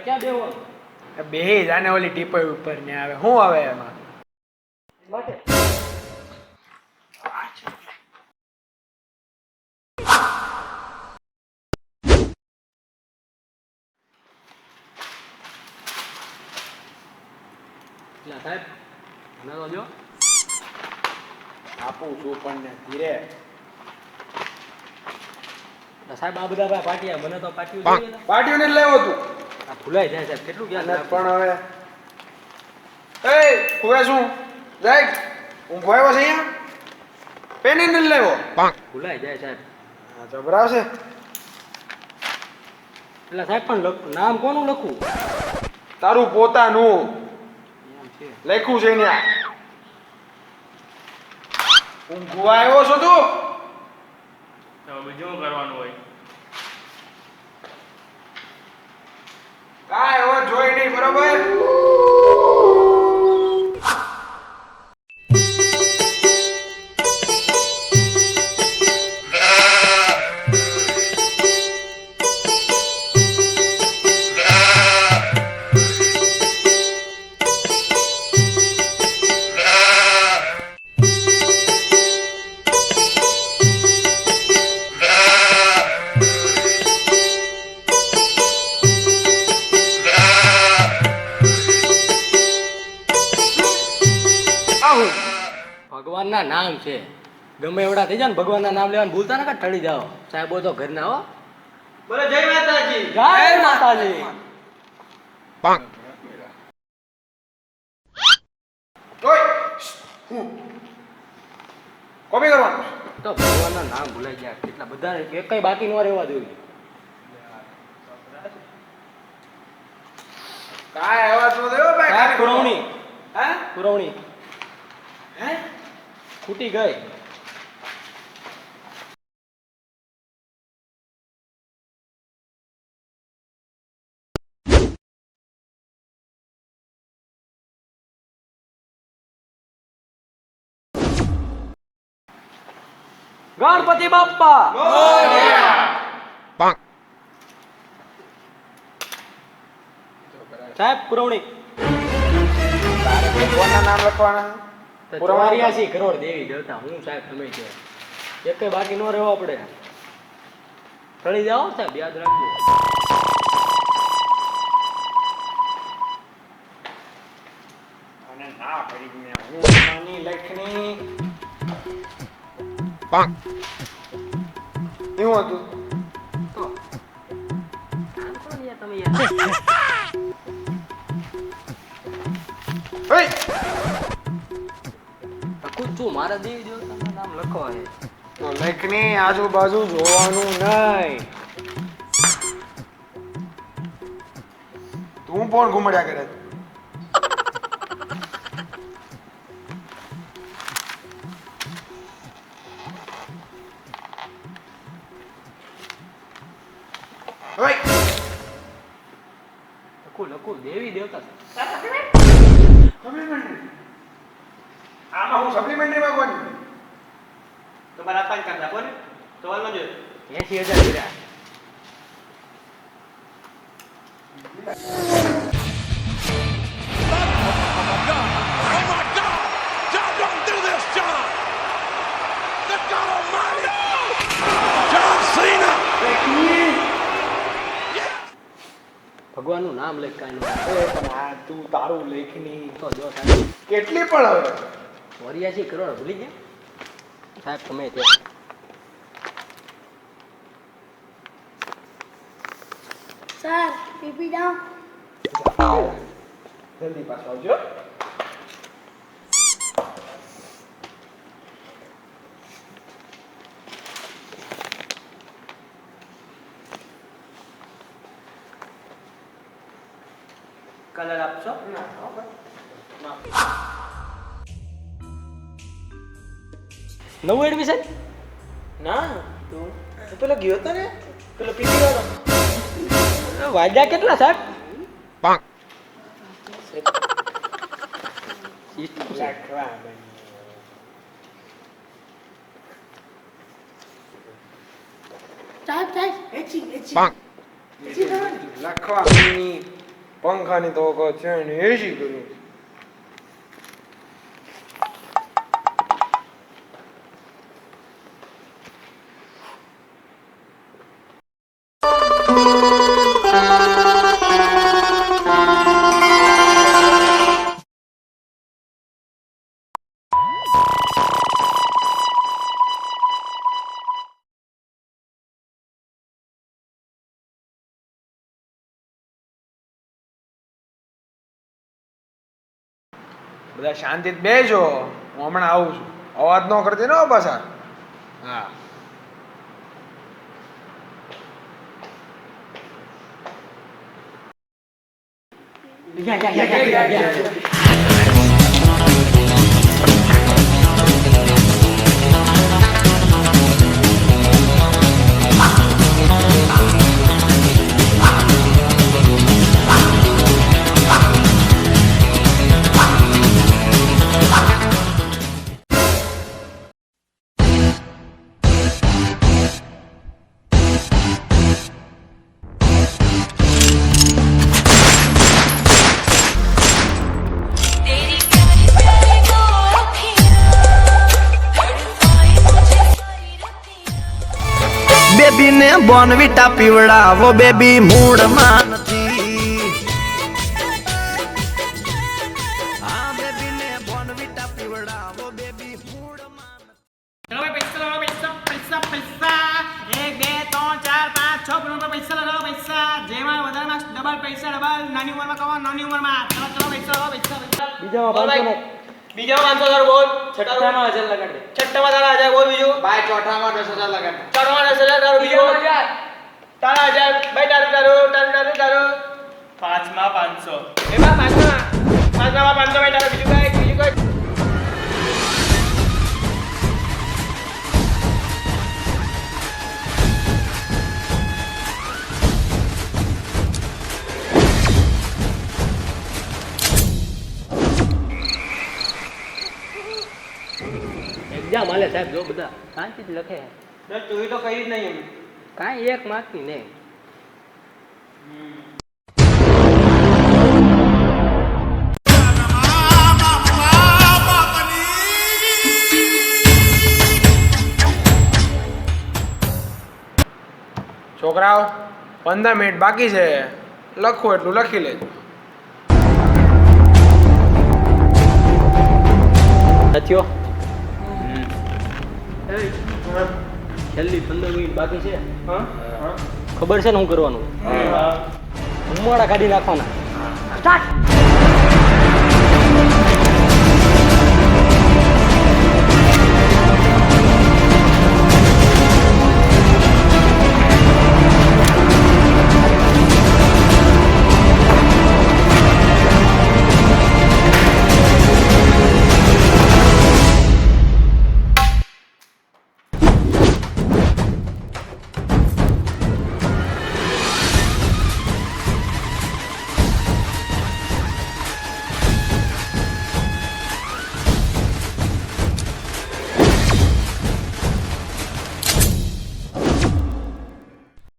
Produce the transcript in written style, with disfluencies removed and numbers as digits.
ક્યાં બેહો બે જાને ઓલી ટીપોઈ ઉપર ને આવે શું આવે એમાં માટે લા સાહેબ મને તો જો આપું છું પણ ધીરે સાહેબ આ બધા ભાઈ પાટિયા મને તો પાટિયું જોઈએ ને પાટીઓને જ લેવો તું આ ભૂલાઈ જાય સાહેબ કેટલું અને યાદ પણ હવે એ હવે શું જાય ઊંઘો આવ્યો છે અહીંયા પેન ને લેવો ભૂલાઈ જાય સાહેબ હા જબરાશે એટલે સાહેબ પણ નામ કોનું લખું તારું પોતાનું એમ છે લખ્યું છે ને ઊંઘો આવ્યો છો તું તો બીજું શું કરવાનું હોય કાંઈ હવે જોઈ નહીં બરોબર ભગવાનના નામ છે ગમે એવડા થઈ જાય ને ભગવાનના નામ લેવાનું ભૂલતા ને કે ટળી જાઓ સાહેબો તો ઘરના હો બોલો જય માતાજી જય માતાજી ઓય હું કોપી કરવાનું તો ભગવાનના નામ ભૂલાઈ ગયા કેટલા બધા એકઈ બાકી ન રહેવા જોઈએ કાંઈ અવાજ ન થયો ભાઈ સાહેબ પુરવણી હે પુરવણી હે ખૂટી ગઈ ગણપતિ બાપ્પા સાહેબ પુરવણી તારે ભગવાનના નામ લખવાના પુરવણી 84 કરોડ દેવી દેવતા હું સાહેબ તમે છે એકઈ બાકી ન રહેવો આપણે ટળી જાઓ સાહેબ યાદ રાખજો અને ના કરી મેં હું નાની લખણી એવું હતું તો આમ તો યાર તમે યાર ઓય લખું છું મારા દેવી દેવતાનું નામ લખો હે તો લખણી આજુબાજુ જોવાનું નહીં તું પણ ઘુમડ્યા કરે ઓય લખું દેવી દેવતા સપ્લિમેન્ટરી આમાં હું સપ્લિમેન્ટરી માંગવાની તમારા પાંચ કામ રાખો ને તો વાલમાં જોઈએ 80,000 કર્યા ભગવાનનું નામ લખ કાંઈ એ પણ આ તું તારું લેખની તો જો સાહેબ કેટલી પણ હવે 84 કરોડ ભૂલી ગયા સાહેબ તમે તે સર પીપી જાઓ જલ્દી પાછો આવજો કલર આપશો નવું એડમિશન ના તું પેલો ગયો તો ને પેલો પીપી વાળો વાગ્યા કેટલા સાહેબ લખવા સાહેબ સાહેબ એચી એચી લખવા પંખાની તો વખત છે ને એસી કર્યું. બધા શાંતિથી બેજો. હું હમણાં આવું છું. અવાજ ન કરતી ને પાછા. હા. तेरी प्यारी प्यारी दो બેબી ને બોનવીટા પીવડાવો બેબી મૂડમાં નથી. હા બેબી ને બોનવીટા પીવડાવો બેબી મૂડમાં નથી. ચલો ભાઈ પૈસા લો, પૈસા પૈસા પૈસા 1 2 3 4 5 6 ગુણો પૈસા લો, પૈસા જેમાં વધારેમાં ડબલ પૈસા ડબલ. નાની ઉંમરમાં કમાવો, નાની ઉંમરમાં. ચલો ચલો પૈસા લો, પૈસા પૈસા. બીજામાં 500 નો. બીજામાં 500 બોલ. છઠ્ઠામાં 1000 લગાડી દે. છઠ્ઠામાં તારા 1000 બોલ બીજું. ભાઈ ચોથામાં 10,000 લગાડ. ચોથામાં 10,000 તારું બીજું. તારા 1000 ભાઈ તારું. પાંચમાં 500. એમાં પાંચમાં 500 ભાઈ તારું બીજું કઈ બીજું કઈ. એક્ઝામ હાલે સાહેબ, જો બધા શાંતિથી લખે. તું તો કહી જ નહીં એમ. કાંઈ એક માર્કની નહીં. છોકરાઓ 15 મિનિટ બાકી છે. લખો એટલું લખી લેજો. સાથીઓ, છેલ્લી 15 મિનિટ બાકી છે. ખબર છે ને શું કરવાનું? ઉમાળા કાઢી નાખવાના. સ્ટાર્ટ.